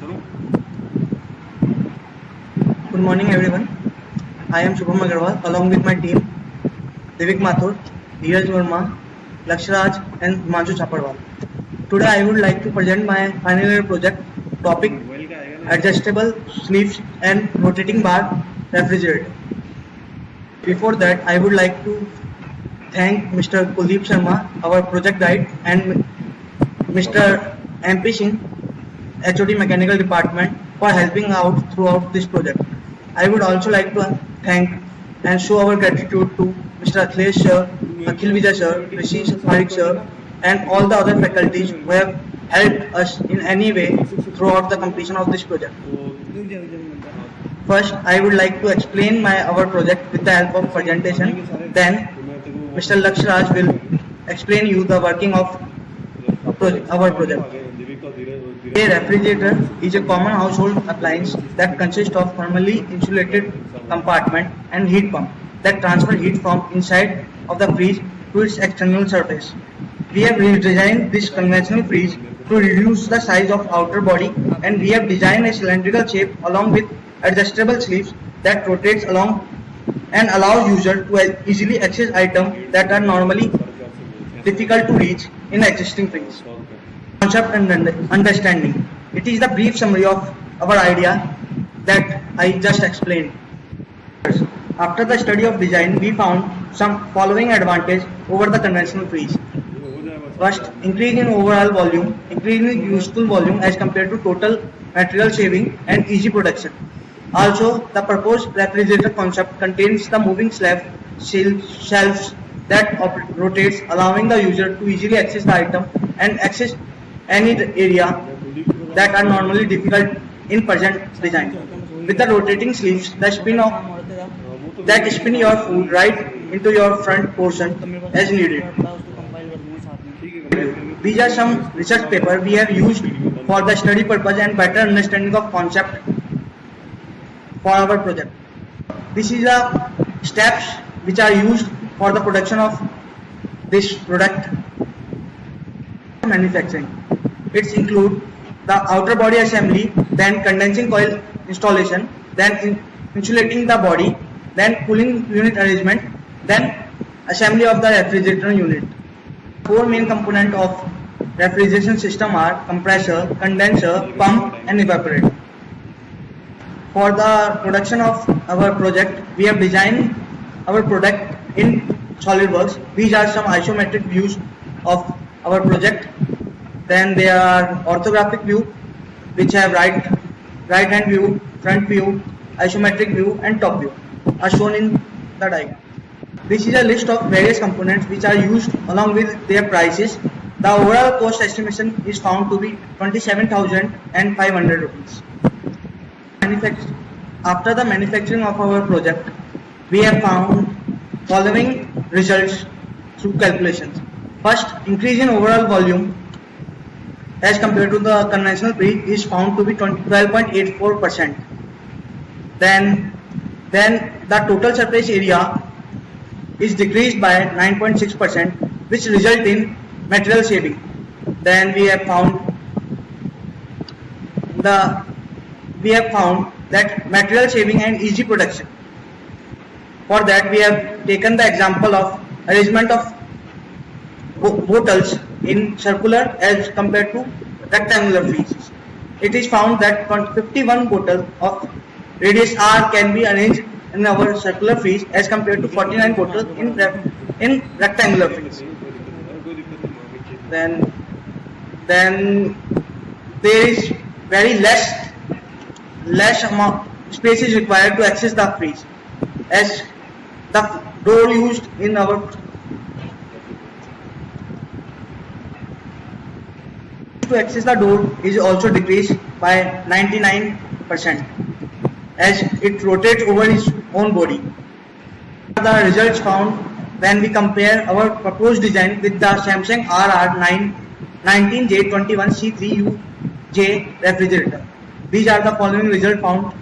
Good morning everyone. I am Shubham Agarwal along with my team Divik Mathur, Dheeraj Verma, Lakshraj and Himanshu Chaparwal. Today I would like to present my final year project topic adjustable sleeves and rotating bar refrigerator. Before that I would like to thank Mr. Kuldeep Sharma, our project guide, and Mr. MP Singh, HOD Mechanical Department, for helping out throughout this project. I would also like to thank and show our gratitude to Mr. Akhilesh sir, Akhil Vijay sir, Rishi Parik sir, and all the other faculties who have helped us in any way throughout the completion of this project. First, I would like to explain our project with the help of presentation. Then, Mr. Lakshraj will explain you the working of our project. A refrigerator is a common household appliance that consists of thermally insulated compartment and heat pump that transfer heat from inside of the fridge to its external surface. We have redesigned this conventional fridge to reduce the size of outer body, and we have designed a cylindrical shape along with adjustable sleeves that rotates along and allows user to easily access items that are normally difficult to reach in existing fridge. Concept and understanding. It is the brief summary of our idea that I just explained. After the study of design, we found some following advantage over the conventional fridge. First, increase in overall volume, increase in useful volume as compared to total material saving and easy production. Also, the proposed refrigerator concept contains the moving slab shelves that rotates, allowing the user to easily access the item and access any area that are normally difficult in present design. With the rotating sleeves, that spin your food right into your front portion as needed. These are some research papers we have used for the study purpose and better understanding of concept for our project. This is the steps which are used for the production of this product. Manufacturing. It include the outer body assembly, then condensing coil installation, then insulating the body, then cooling unit arrangement, then assembly of the refrigerator unit. Four main components of refrigeration system are compressor, condenser, pump and evaporator. For the production of our project, we have designed our product in SolidWorks. These are some isometric views of our project. Then there are orthographic view, which have right hand view, front view, isometric view and top view are shown in the diagram. This is a list of various components which are used along with their prices. The overall cost estimation is found to be 27,500 rupees. After the manufacturing of our project, we have found following results through calculations. First, increase in overall volume as compared to the conventional fridge is found to be 12.84%. Then the total surface area is decreased by 9.6%, which result in material saving. Then we have found that material saving and easy production. For that, we have taken the example of arrangement of bottles in circular as compared to rectangular fridges. It is found that 51 bottles of radius R can be arranged in our circular fridge as compared to 49 bottles in rectangular fridge. Then there is very less amount space is required to access the fridge, as the door used in our to access the door is also decreased by 99% as it rotates over its own body. The results found when we compare our proposed design with the Samsung RR19J21C3UJ refrigerator. These are the following results found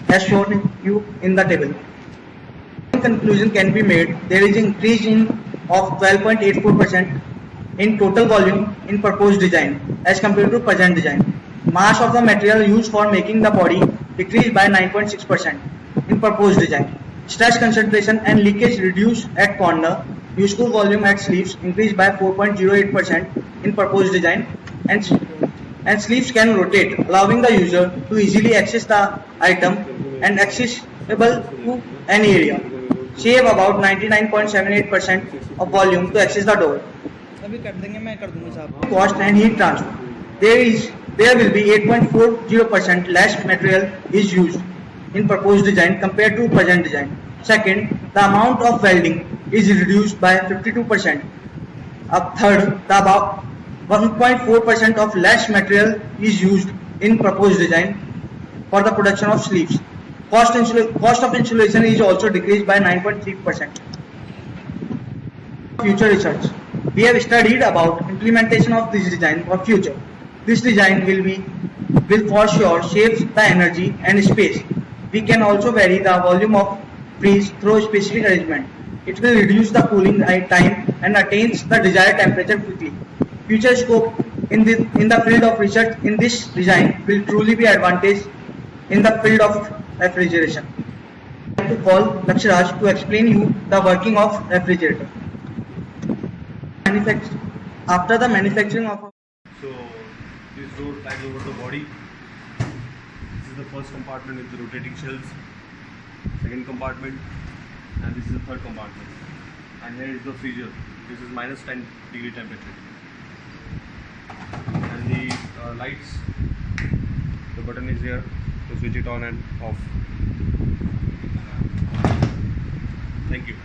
as shown you in the table. Conclusion can be made: there is an increase of 12.84% in total volume in proposed design as compared to present design. Mass of the material used for making the body decreased by 9.6% in proposed design. Stress concentration and leakage reduced at corner. Useful volume at sleeves increased by 4.08% in proposed design, and sleeves can rotate, allowing the user to easily access the item and accessible to any area. Save about 99.78% of volume to access the door. Cost and heat transfer. There will be 8.40% less material is used in proposed design compared to present design. Second, the amount of welding is reduced by 52%. Third, the about 1.4% of less material is used in proposed design for the production of sleeves. Cost of insulation is also decreased by 9.3%. Future research. We have studied about implementation of this design for future. This design will for sure save the energy and space. We can also vary the volume of freeze through specific arrangement. It will reduce the cooling time and attains the desired temperature quickly. Future scope in the field of research in this design will truly be advantage in the field of refrigeration. I would like to call Lakshya to explain you the working of refrigerator. After the manufacturing of So this door ties over the body. This is the first compartment with the rotating shelves. Second compartment, and this is the third compartment. And here is the freezer. This is minus 10 degree temperature. And the lights. The button is here to switch it on and off. Thank you.